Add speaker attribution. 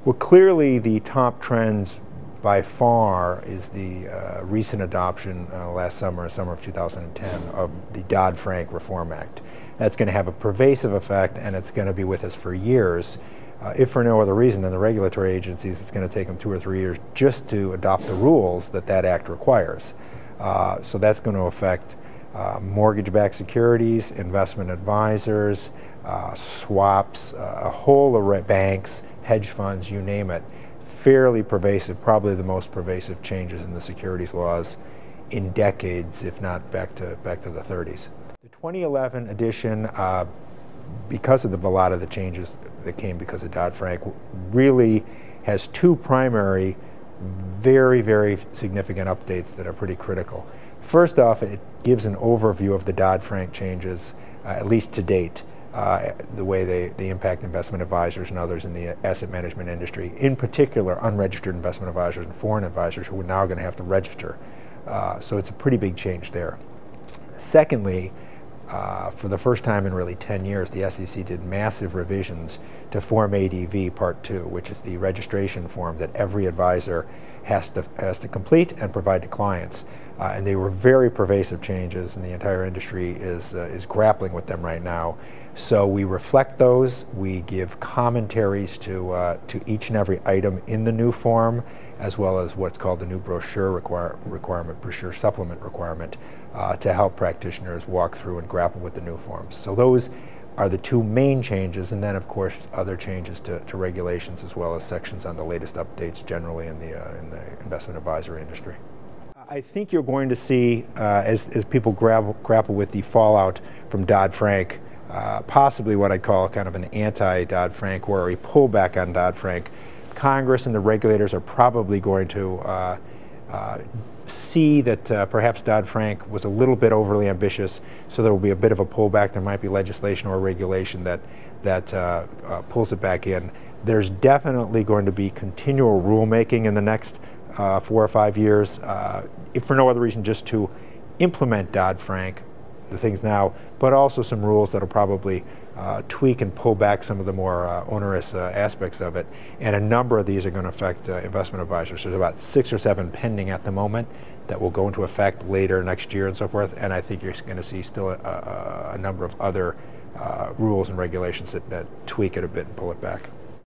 Speaker 1: Well, clearly the top trends by far is the recent adoption last summer of 2010, of the Dodd-Frank Reform Act. That's going to have a pervasive effect, and it's going to be with us for years. If for no other reason than the regulatory agencies, it's going to take them 2 or 3 years just to adopt the rules that that act requires. So that's going to affect mortgage-backed securities, investment advisors, swaps, a whole array, banks, hedge funds, you name it. Fairly pervasive, probably the most pervasive changes in the securities laws in decades, if not back to the 30s. The 2011 edition, because of a lot of the changes that came because of Dodd-Frank, really has two primary, very, very significant updates that are pretty critical. First off, it gives an overview of the Dodd-Frank changes, at least to date. The way they impact investment advisors and others in the asset management industry, in particular unregistered investment advisors and foreign advisors who are now going to have to register. So it's a pretty big change there. Secondly, for the first time in really 10 years, the SEC did massive revisions to Form ADV Part 2, which is the registration form that every advisor has to complete and provide to clients. And they were very pervasive changes, and the entire industry is grappling with them right now. So we reflect those, we give commentaries to each and every item in the new form, as well as what's called the new brochure requirement, brochure supplement requirement, to help practitioners walk through and grapple with the new forms. So those are the two main changes, and then of course other changes to regulations, as well as sections on the latest updates generally in the investment advisory industry. I think you're going to see, as people grapple with the fallout from Dodd-Frank, possibly what I'd call kind of an anti-Dodd-Frank or a pullback on Dodd-Frank. Congress and the regulators are probably going to see that perhaps Dodd-Frank was a little bit overly ambitious, so there will be a bit of a pullback. There might be legislation or regulation that pulls it back in. There's definitely going to be continual rulemaking in the next 4 or 5 years, if for no other reason just to implement Dodd-Frank, the things now, but also some rules that will probably tweak and pull back some of the more onerous aspects of it. And a number of these are going to affect investment advisors. There's about 6 or 7 pending at the moment that will go into effect later next year and so forth. And I think you're going to see still a number of other rules and regulations that tweak it a bit and pull it back.